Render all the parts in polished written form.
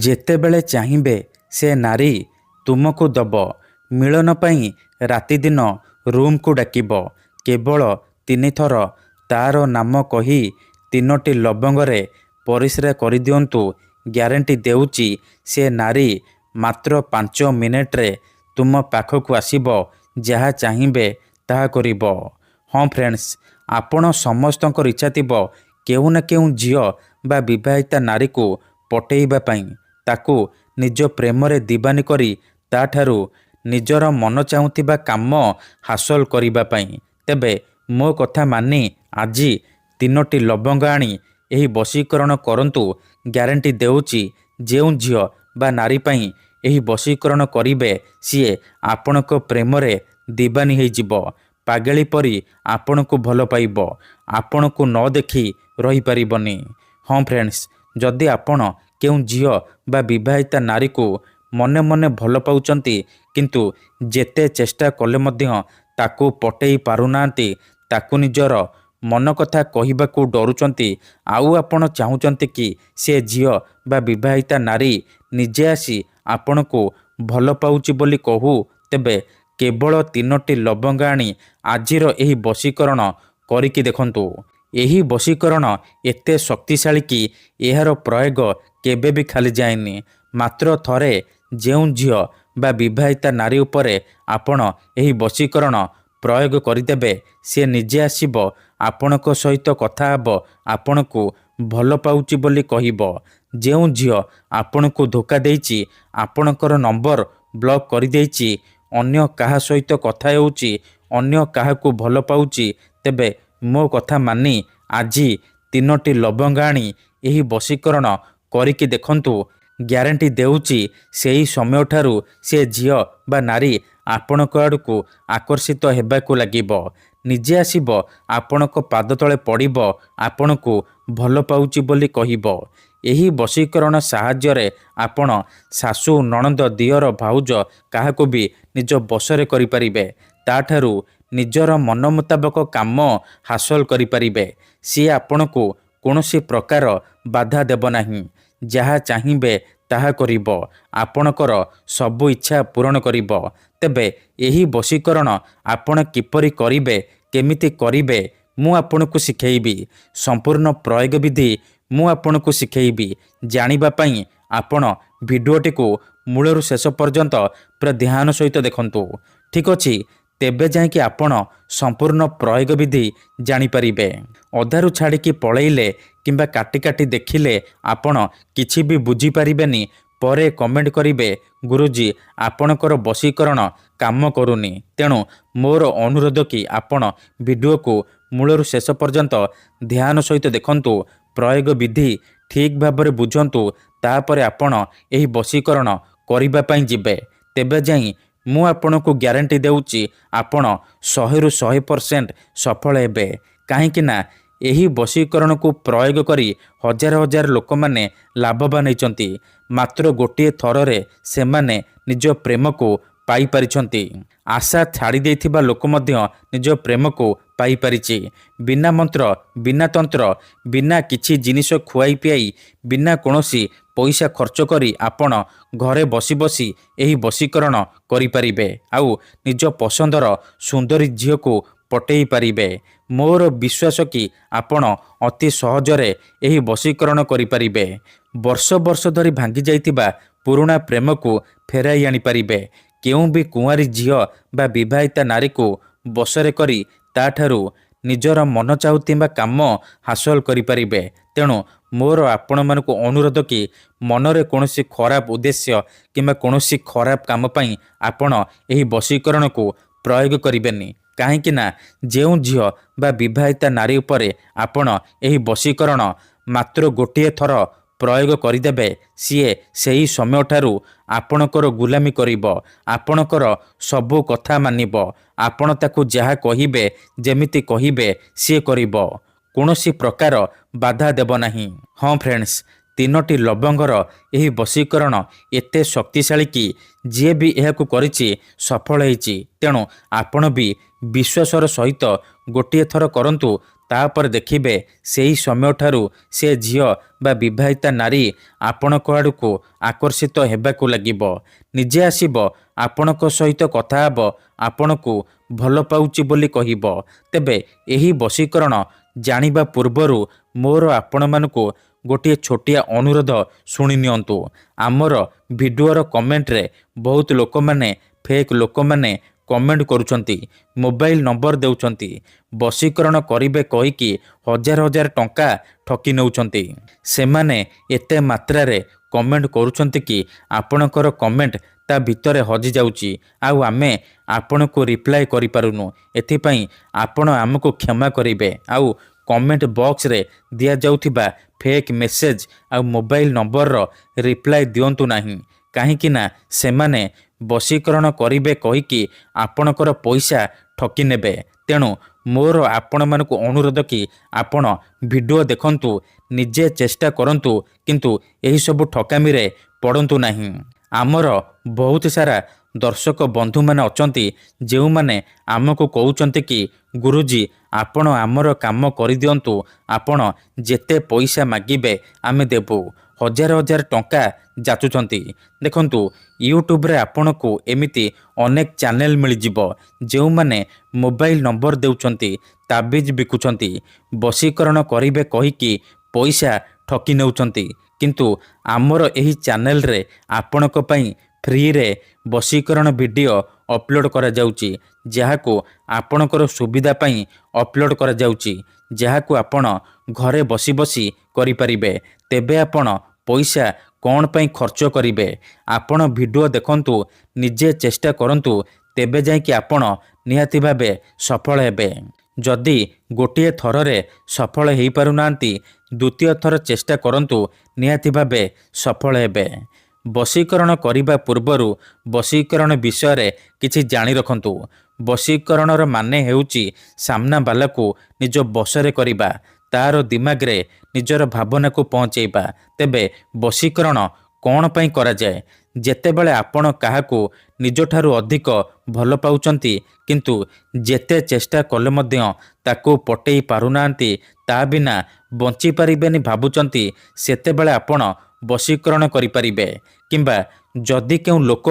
ଯେତେବେଳେ ଚାହିଁବେ ସେ ନାରୀ ତୁମକୁ ଦବ। ମିଳନ ପାଇଁ ରାତିଦିନ ରୁମ୍କୁ ଡାକିବ। କେବଳ 3 ଥର ତା'ର ନାମ କହି 3ଟି ଲବଙ୍ଗରେ ପରିସ୍ରା କରିଦିଅନ୍ତୁ। ଗ୍ୟାରେଣ୍ଟି ଦେଉଛି ସେ ନାରୀ ମାତ୍ର 5 ମିନିଟ୍ରେ ତୁମ ପାଖକୁ ଆସିବ। ଯାହା ଚାହିଁବେ ତାହା କରିବ। ହଁ ଫ୍ରେଣ୍ଡସ୍, ଆପଣ ସମସ୍ତଙ୍କର ଇଚ୍ଛା ଥିବ କେଉଁ ନା କେଉଁ ଝିଅ ବା ବିବାହିତା ନାରୀକୁ ପଟେଇବା ପାଇଁ, ତାକୁ ନିଜ ପ୍ରେମରେ ଦିବାନୀ କରି ତା'ଠାରୁ ନିଜର ମନ ଚାହୁଁଥିବା କାମ ହାସଲ କରିବା ପାଇଁ। ତେବେ ମୋ କଥା ମାନି ଆଜି 3ଟି ଲବଙ୍ଗ ଆଣି ଏହି ବଶୀକରଣ କରନ୍ତୁ। ଗ୍ୟାରେଣ୍ଟି ଦେଉଛି ଯେଉଁ ଝିଅ ବା ନାରୀ ପାଇଁ ଏହି ବଶୀକରଣ କରିବେ ସିଏ ଆପଣଙ୍କ ପ୍ରେମରେ ଦିବାନୀ ହେଇଯିବ। ପାଗଳି ପରି ଆପଣଙ୍କୁ ଭଲ ପାଇବ। ଆପଣଙ୍କୁ ନ ଦେଖି ରହିପାରିବନି। ହଁ ଫ୍ରେଣ୍ଡସ୍, ଯଦି ଆପଣ କେଉଁ ଝିଅ ବା ବିବାହିତା ନାରୀକୁ ମନେ ମନେ ଭଲ ପାଉଛନ୍ତି କିନ୍ତୁ ଯେତେ ଚେଷ୍ଟା କଲେ ମଧ୍ୟ ତାକୁ ପଟେଇ ପାରୁନାହାନ୍ତି, ତାକୁ ନିଜର ମନ କଥା କହିବାକୁ ଡରୁଛନ୍ତି, ଆଉ ଆପଣ ଚାହୁଁଛନ୍ତି କି ସେ ଝିଅ ବା ବିବାହିତା ନାରୀ ନିଜେ ଆସି ଆପଣଙ୍କୁ ଭଲ ପାଉଛି ବୋଲି କହୁ, ତେବେ କେବଳ 3ଟି ଲବଙ୍ଗ ଆଣି ଆଜିର ଏହି ବଶୀକରଣ କରିକି ଦେଖନ୍ତୁ। ଏହି ବଶୀକରଣ ଏତେ ଶକ୍ତିଶାଳୀ କି ଏହାର ପ୍ରୟୋଗ କେବେ ବି ଖାଲି ଯାଏନି। ମାତ୍ର ଥରେ ଯେଉଁ ଝିଅ ବା ବିବାହିତା ନାରୀ ଉପରେ ଆପଣ ଏହି ବଶୀକରଣ ପ୍ରୟୋଗ କରିଦେବେ, ସେ ନିଜେ ଆସିବ ଆପଣଙ୍କ ସହିତ କଥା ହେବ, ଆପଣଙ୍କୁ ଭଲ ପାଉଛି ବୋଲି କହିବ। ଯେଉଁ ଝିଅ ଆପଣଙ୍କୁ ଧୋକା ଦେଇଛି, ଆପଣଙ୍କର ନମ୍ବର ବ୍ଲକ୍ କରିଦେଇଛି, ଅନ୍ୟ କାହା ସହିତ କଥା ହେଉଛି, ଅନ୍ୟ କାହାକୁ ଭଲ ପାଉଛି, ତେବେ ମୋ କଥା ମାନି ଆଜି 3ଟି ଲବଙ୍ଗ ଆଣି ଏହି ବଶୀକରଣ କରିକି ଦେଖନ୍ତୁ। ଗ୍ୟାରେଣ୍ଟି ଦେଉଛି ସେହି ସମୟଠାରୁ ସେ ଝିଅ ବା ନାରୀ ଆପଣଙ୍କ ଆଡ଼କୁ ଆକର୍ଷିତ ହେବାକୁ ଲାଗିବ। ନିଜେ ଆସିବ ଆପଣଙ୍କ ପାଦ ତଳେ ପଡ଼ିବ, ଆପଣଙ୍କୁ ଭଲ ପାଉଛି ବୋଲି କହିବ। ଏହି ବଶୀକରଣ ସାହାଯ୍ୟରେ ଆପଣ ଶାଶୁ, ନଣନ୍ଦ, ଦିଅର, ଭାଉଜ କାହାକୁ ବି ନିଜ ବଶରେ କରିପାରିବେ। ତା'ଠାରୁ ନିଜର ମନ ମୁତାବକ କାମ ହାସଲ କରିପାରିବେ। ସିଏ ଆପଣଙ୍କୁ କୌଣସି ପ୍ରକାର ବାଧା ଦେବ ନାହିଁ। ଯାହା ଚାହିଁବେ ତାହା କରିବ। ଆପଣଙ୍କର ସବୁ ଇଚ୍ଛା ପୂରଣ କରିବ। ତେବେ ଏହି ବଶୀକରଣ ଆପଣ କିପରି କରିବେ, କେମିତି କରିବେ, ମୁଁ ଆପଣଙ୍କୁ ଶିଖେଇବି। ସମ୍ପୂର୍ଣ୍ଣ ପ୍ରୟୋଗ ବିଧି ମୁଁ ଆପଣଙ୍କୁ ଶିଖେଇବି। ଜାଣିବା ପାଇଁ ଆପଣ ଭିଡ଼ିଓଟିକୁ ମୂଳରୁ ଶେଷ ପର୍ଯ୍ୟନ୍ତ ପୁରା ଧ୍ୟାନ ସହିତ ଦେଖନ୍ତୁ। ଠିକ୍ ଅଛି, ତେବେ ଯାଇକି ଆପଣ ସମ୍ପୂର୍ଣ୍ଣ ପ୍ରୟୋଗ ବିଧି ଜାଣିପାରିବେ। ଅଧାରୁ ଛାଡ଼ିକି ପଳେଇଲେ କିମ୍ବା କାଟି କାଟି ଦେଖିଲେ ଆପଣ କିଛି ବି ବୁଝିପାରିବେନି। ପରେ କମେଣ୍ଟ କରିବେ, ଗୁରୁଜୀ ଆପଣଙ୍କର ବଶୀକରଣ କାମ କରୁନି। ତେଣୁ ମୋର ଅନୁରୋଧ କି ଆପଣ ଭିଡ଼ିଓକୁ ମୂଳରୁ ଶେଷ ପର୍ଯ୍ୟନ୍ତ ଧ୍ୟାନ ସହିତ ଦେଖନ୍ତୁ। ପ୍ରୟୋଗ ବିଧି ଠିକ୍ ଭାବରେ ବୁଝନ୍ତୁ। ତାପରେ ଆପଣ ଏହି ବଶୀକରଣ କରିବା ପାଇଁ ଯିବେ। ତେବେ ଯାଇ ମୁଁ ଆପଣଙ୍କୁ ଗ୍ୟାରେଣ୍ଟି ଦେଉଛି ଆପଣ 100ରୁ 100% ସଫଳ ହେବେ। କାହିଁକି ନା ଏହି ବଶୀକରଣକୁ ପ୍ରୟୋଗ କରି ହଜାର ହଜାର ଲୋକମାନେ ଲାଭବାନ ହେଇଛନ୍ତି। ମାତ୍ର ଗୋଟିଏ ଥରରେ ସେମାନେ ନିଜ ପ୍ରେମକୁ ପାଇପାରିଛନ୍ତି। ଆଶା ଛାଡ଼ି ଦେଇଥିବା ଲୋକ ମଧ୍ୟ ନିଜ ପ୍ରେମକୁ ପାଇପାରିଛି। ବିନା ମନ୍ତ୍ର, ବିନା ତନ୍ତ୍ର, ବିନା କିଛି ଜିନିଷ ଖୁଆଇ ପିଆଇ, ବିନା କୌଣସି ପଇସା ଖର୍ଚ୍ଚ କରି ଆପଣ ଘରେ ବସି ବସି ଏହି ବଶୀକରଣ କରିପାରିବେ। ଆଉ ନିଜ ପସନ୍ଦର ସୁନ୍ଦରୀ ଝିଅକୁ ପଟେଇ ପାରିବେ। ମୋର ବିଶ୍ୱାସ କି ଆପଣ ଅତି ସହଜରେ ଏହି ବଶୀକରଣ କରିପାରିବେ। ବର୍ଷ ବର୍ଷ ଧରି ଭାଙ୍ଗି ଯାଇଥିବା ପୁରୁଣା ପ୍ରେମକୁ ଫେରାଇ ଆଣିପାରିବେ। କେଉଁ ବି କୁଆଁରୀ ଝିଅ ବା ବିବାହିତା ନାରୀକୁ ବଶରେ କରି ତା'ଠାରୁ ନିଜର ମନ ଚାହୁଥିବା କାମ ହାସଲ କରିପାରିବେ। ତେଣୁ ମୋର ଆପଣମାନଙ୍କୁ ଅନୁରୋଧ କି ମନରେ କୌଣସି ଖରାପ ଉଦ୍ଦେଶ୍ୟ କିମ୍ବା କୌଣସି ଖରାପ କାମ ପାଇଁ ଆପଣ ଏହି ବଶୀକରଣକୁ ପ୍ରୟୋଗ କରିବେନି। କାହିଁକି ନା ଯେଉଁ ଝିଅ ବା ବିବାହିତା ନାରୀ ଉପରେ ଆପଣ ଏହି ବଶୀକରଣ ମାତ୍ର ଗୋଟିଏ ଥର ପ୍ରୟୋଗ କରିଦେବେ, ସିଏ ସେହି ସମୟଠାରୁ ଆପଣଙ୍କର ଗୁଲାମୀ କରିବ। ଆପଣଙ୍କର ସବୁ କଥା ମାନିବ। ଆପଣ ତାକୁ ଯାହା କହିବେ, ଯେମିତି କହିବେ ସିଏ କରିବ। କୌଣସି ପ୍ରକାର ବାଧା ଦେବ ନାହିଁ। ହଁ ଫ୍ରେଣ୍ଡସ୍, 3ଟି ଲବଙ୍ଗର ଏହି ବଶୀକରଣ ଏତେ ଶକ୍ତିଶାଳୀ କି ଯିଏ ବି ଏହାକୁ କରିଛି ସଫଳ ହେଇଛି। ତେଣୁ ଆପଣ ବି ବିଶ୍ୱାସର ସହିତ ଗୋଟିଏ ଥର କରନ୍ତୁ। ତାପରେ ଦେଖିବେ ସେହି ସମୟଠାରୁ ସେ ଝିଅ ବା ବିବାହିତା ନାରୀ ଆପଣଙ୍କ ଆଡ଼କୁ ଆକର୍ଷିତ ହେବାକୁ ଲାଗିବ। ନିଜେ ଆସିବ, ଆପଣଙ୍କ ସହିତ କଥା ହେବ, ଆପଣଙ୍କୁ ଭଲ ପାଉଛି ବୋଲି କହିବ। ତେବେ ଏହି ବଶୀକରଣ ଜାଣିବା ପୂର୍ବରୁ ମୋର ଆପଣମାନଙ୍କୁ ଗୋଟିଏ ଛୋଟିଆ ଅନୁରୋଧ ଶୁଣି ନିଅନ୍ତୁ। ଆମର ଭିଡ଼ିଓର କମେଣ୍ଟରେ ବହୁତ ଲୋକମାନେ ଫେକ୍ ଲୋକମାନେ କମେଣ୍ଟ କରୁଛନ୍ତି, ମୋବାଇଲ ନମ୍ବର ଦେଉଛନ୍ତି, ବଶୀକରଣ କରିବେ କହିକି ହଜାର ହଜାର ଟଙ୍କା ଠକି ନେଉଛନ୍ତି। ସେମାନେ ଏତେ ମାତ୍ରାରେ କମେଣ୍ଟ କରୁଛନ୍ତି କି ଆପଣଙ୍କର କମେଣ୍ଟ ତା ଭିତରେ ହଜିଯାଉଛି, ଆଉ ଆମେ ଆପଣଙ୍କୁ ରିପ୍ଲାଏ କରିପାରୁନୁ। ଏଥିପାଇଁ ଆପଣ ଆମକୁ କ୍ଷମା କରିବେ। ଆଉ କମେଣ୍ଟ ବକ୍ସରେ ଦିଆଯାଉଥିବା ଫେକ୍ ମେସେଜ ଆଉ ମୋବାଇଲ ନମ୍ବରର ରିପ୍ଲାଏ ଦିଅନ୍ତୁ ନାହିଁ, କାହିଁକି ନା ସେମାନେ ବଶୀକରଣ କରିବେ କହିକି ଆପଣଙ୍କର ପଇସା ଠକି ନେବେ। ତେଣୁ ମୋର ଆପଣମାନଙ୍କୁ ଅନୁରୋଧ କି ଆପଣ ଭିଡ଼ିଓ ଦେଖନ୍ତୁ, ନିଜେ ଚେଷ୍ଟା କରନ୍ତୁ, କିନ୍ତୁ ଏହିସବୁ ଠକାମିରେ ପଡ଼ନ୍ତୁ ନାହିଁ। ଆମର ବହୁତ ସାରା ଦର୍ଶକ ବନ୍ଧୁମାନେ ଅଛନ୍ତି ଯେଉଁମାନେ ଆମକୁ କହୁଛନ୍ତି କି ଗୁରୁଜୀ ଆପଣ ଆମର କାମ କରିଦିଅନ୍ତୁ, ଆପଣ ଯେତେ ପଇସା ମାଗିବେ ଆମେ ଦେବୁ। ହଜାର ହଜାର ଟଙ୍କା ଯାଚୁଛନ୍ତି। ଦେଖନ୍ତୁ, ୟୁଟ୍ୟୁବରେ ଆପଣଙ୍କୁ ଏମିତି ଅନେକ ଚ୍ୟାନେଲ ମିଳିଯିବ ଯେଉଁମାନେ ମୋବାଇଲ ନମ୍ବର ଦେଉଛନ୍ତି, ତାବିଜ ବିକୁଛନ୍ତି, ବଶୀକରଣ କରିବେ କହିକି ପଇସା ଠକି ନେଉଛନ୍ତି। କିନ୍ତୁ ଆମର ଏହି ଚ୍ୟାନେଲରେ ଆପଣଙ୍କ ପାଇଁ ଫ୍ରିରେ ବଶୀକରଣ ଭିଡ଼ିଓ ଅପଲୋଡ଼ କରାଯାଉଛି, ଯାହାକୁ ଆପଣଙ୍କର ସୁବିଧା ପାଇଁ ଅପଲୋଡ଼ କରାଯାଉଛି, ଯାହାକୁ ଆପଣ ଘରେ ବସି ବସି କରିପାରିବେ। ତେବେ ଆପଣ ପଇସା କ'ଣ ପାଇଁ ଖର୍ଚ୍ଚ କରିବେ? ଆପଣ ଭିଡ଼ିଓ ଦେଖନ୍ତୁ, ନିଜେ ଚେଷ୍ଟା କରନ୍ତୁ, ତେବେ ଯାଇକି ଆପଣ ନିହାତି ଭାବେ ସଫଳ ହେବେ। ଯଦି ଗୋଟିଏ ଥରରେ ସଫଳ ହୋଇପାରୁନାହାନ୍ତି, ଦ୍ୱିତୀୟ ଥର ଚେଷ୍ଟା କରନ୍ତୁ, ନିହାତି ଭାବେ ସଫଳ ହେବେ। ବଶୀକରଣ କରିବା ପୂର୍ବରୁ ବଶୀକରଣ ବିଷୟରେ କିଛି ଜାଣି ରଖନ୍ତୁ। ବଶୀକରଣର ମାନେ ହେଉଛି ସାମ୍ନାବାଲାକୁ ନିଜ ବଶରେ କରିବା, ତାର ଦିମାଗରେ ନିଜର ଭାବନାକୁ ପହଞ୍ଚାଇବା। ତେବେ ବଶୀକରଣ କ'ଣ ପାଇଁ କରାଯାଏ? ଯେତେବେଳେ ଆପଣ କାହାକୁ ନିଜଠାରୁ ଅଧିକ ଭଲ ପାଉଛନ୍ତି କିନ୍ତୁ ଯେତେ ଚେଷ୍ଟା କଲେ ମଧ୍ୟ ତାକୁ ପଟେଇ ପାରୁନାହାନ୍ତି, ତା ବିନା ବଞ୍ଚିପାରିବେନି ଭାବୁଛନ୍ତି, ସେତେବେଳେ ଆପଣ ବଶୀକରଣ କରିପାରିବେ। କିମ୍ବା ଯଦି କେଉଁ ଲୋକ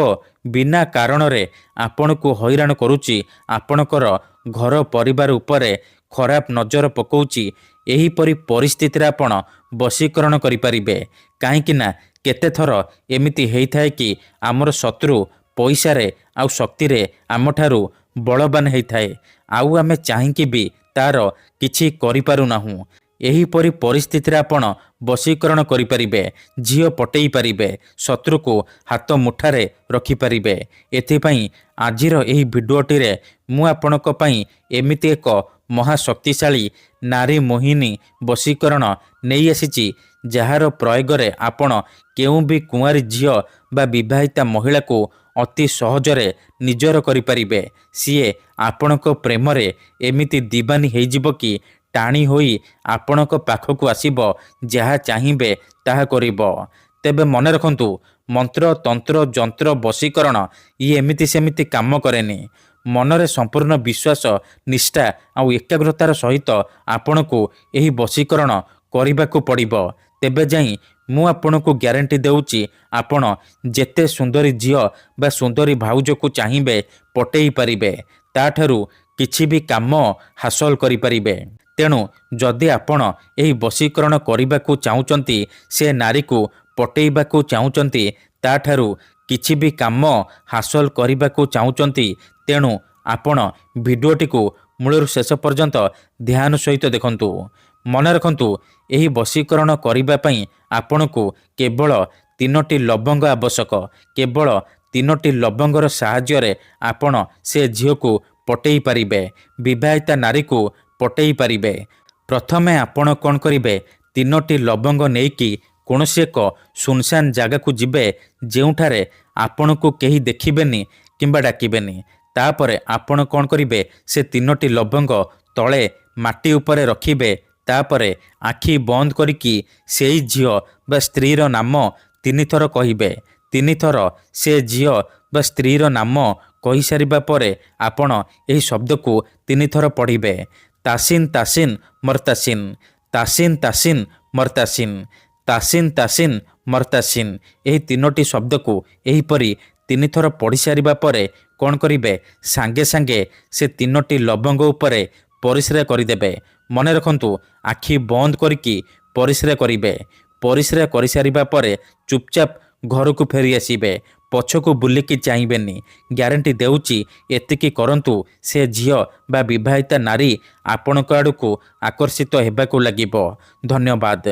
ବିନା କାରଣରେ ଆପଣଙ୍କୁ ହଇରାଣ କରୁଛି, ଆପଣଙ୍କର ଘର ପରିବାର ଉପରେ ଖରାପ ନଜର ପକାଉଛି, ଏହିପରି ପରିସ୍ଥିତିରେ ଆପଣ ବଶୀକରଣ କରିପାରିବେ। କାହିଁକି ନା କେତେଥର ଏମିତି ହେଇଥାଏ କି ଆମର ଶତ୍ରୁ ପଇସାରେ ଆଉ ଶକ୍ତିରେ ଆମଠାରୁ ବଳବାନ ହେଇଥାଏ, ଆଉ ଆମେ ଚାହିଁକି ବି ତାର କିଛି କରିପାରୁନାହୁଁ। ଏହିପରି ପରିସ୍ଥିତିରେ ଆପଣ ବଶୀକରଣ କରିପାରିବେ, ଝିଅ ପଟେଇ ପାରିବେ, ଶତ୍ରୁକୁ ହାତ ମୁଠାରେ ରଖିପାରିବେ। ଏଥିପାଇଁ ଆଜିର ଏହି ଭିଡ଼ିଓଟିରେ ମୁଁ ଆପଣଙ୍କ ପାଇଁ ଏମିତି ଏକ ମହାଶକ୍ତିଶାଳୀ ନାରୀ ମୋହିନୀ ବଶୀକରଣ ନେଇ ଆସିଛି, ଯାହାର ପ୍ରୟୋଗରେ ଆପଣ କେଉଁ ବି କୁଆଁରୀ ଝିଅ ବା ବିବାହିତା ମହିଳାକୁ ଅତି ସହଜରେ ନିଜର କରିପାରିବେ। ସିଏ ଆପଣଙ୍କ ପ୍ରେମରେ ଏମିତି ଦିବାନୀ ହେଇଯିବ କି ଟାଣି ହୋଇ ଆପଣଙ୍କ ପାଖକୁ ଆସିବ, ଯାହା ଚାହିଁବେ ତାହା କରିବ। ତେବେ ମନେ ରଖନ୍ତୁ, ମନ୍ତ୍ର ତନ୍ତ୍ର ଯନ୍ତ୍ର ବଶୀକରଣ ଇଏ ଏମିତି ସେମିତି କାମ କରେନି। ମନରେ ସମ୍ପୂର୍ଣ୍ଣ ବିଶ୍ୱାସ, ନିଷ୍ଠା ଆଉ ଏକାଗ୍ରତାର ସହିତ ଆପଣଙ୍କୁ ଏହି ବଶୀକରଣ କରିବାକୁ ପଡ଼ିବ। ତେବେ ଯାଇ ମୁଁ ଆପଣଙ୍କୁ ଗ୍ୟାରେଣ୍ଟି ଦେଉଛି, ଆପଣ ଯେତେ ସୁନ୍ଦରୀ ଝିଅ ବା ସୁନ୍ଦରୀ ଭାଉଜକୁ ଚାହିଁବେ ପଟେଇ ପାରିବେ, ତାଠାରୁ କିଛି ବି କାମ ହାସଲ କରିପାରିବେ। ତେଣୁ ଯଦି ଆପଣ ଏହି ବଶୀକରଣ କରିବାକୁ ଚାହୁଁଛନ୍ତି, ସେ ନାରୀକୁ ପଟେଇବାକୁ ଚାହୁଁଛନ୍ତି, ତାଠାରୁ କିଛି ବି କାମ ହାସଲ କରିବାକୁ ଚାହୁଁଛନ୍ତି, ତେଣୁ ଆପଣ ଭିଡ଼ିଓଟିକୁ ମୂଳରୁ ଶେଷ ପର୍ଯ୍ୟନ୍ତ ଧ୍ୟାନ ସହିତ ଦେଖନ୍ତୁ। ମନେ ରଖନ୍ତୁ, ଏହି ବଶୀକରଣ କରିବା ପାଇଁ ଆପଣଙ୍କୁ କେବଳ 3ଟି ଲବଙ୍ଗ ଆବଶ୍ୟକ। କେବଳ 3ଟି ଲବଙ୍ଗର ସାହାଯ୍ୟରେ ଆପଣ ସେ ଝିଅକୁ ପଟେଇ ପାରିବେ, ବିବାହିତା ନାରୀକୁ ପଟେଇ ପାରିବେ। ପ୍ରଥମେ ଆପଣ କ'ଣ କରିବେ? 3ଟି ଲବଙ୍ଗ ନେଇକି କୌଣସି ଏକ ସୁନସାନ ଜାଗାକୁ ଯିବେ, ଯେଉଁଠାରେ ଆପଣଙ୍କୁ କେହି ଦେଖିବେନି କିମ୍ବା ଡାକିବେନି। ତାପରେ ଆପଣ କ'ଣ କରିବେ? ସେ 3ଟି ଲବଙ୍ଗ ତଳେ ମାଟି ଉପରେ ରଖିବେ। ତାପରେ ଆଖି ବନ୍ଦ କରିକି ସେଇ ଝିଅ ବା ସ୍ତ୍ରୀର ନାମ 3 ଥର କହିବେ। 3 ଥର ସେ ଝିଅ ବା ସ୍ତ୍ରୀର ନାମ କହିସାରିବା ପରେ ଆପଣ ଏହି ଶବ୍ଦକୁ 3 ଥର ପଢ଼ିବେ। ତାସିନ୍ ତାସିନ୍ ମର୍ତାସିନ୍, ତାସିନ୍ ତାସିନ୍ ମର୍ତାସିନ୍, ତାସିନ୍ ତାସିନ୍ ମର୍ତାସିନ୍। ଏହି ତିନୋଟି ଶବ୍ଦକୁ ଏହିପରି ତିନିଥର ପଢ଼ି ସାରିବା ପରେ କ'ଣ କରିବେ, ସାଙ୍ଗେ ସାଙ୍ଗେ ସେ ତିନୋଟି ଲବଙ୍ଗ ଉପରେ ପରିସ୍ରା କରିଦେବେ। ମନେ ରଖନ୍ତୁ, ଆଖି ବନ୍ଦ କରିକି ପରିସ୍ରା କରିବେ। ପରିସ୍ରା କରିସାରିବା ପରେ ଚୁପଚାପ ଘରକୁ ଫେରି ଆସିବେ। ପଛକୁ ବୁଲିକି ଚାହିଁବେନି। ଗ୍ୟାରେଣ୍ଟି ଦେଉଛି, ଏତିକି କରନ୍ତୁ, ସେ ଝିଅ ବା ବିବାହିତା ନାରୀ ଆପଣଙ୍କ ଆଡ଼କୁ ଆକର୍ଷିତ ହେବାକୁ ଲାଗିବ। ଧନ୍ୟବାଦ।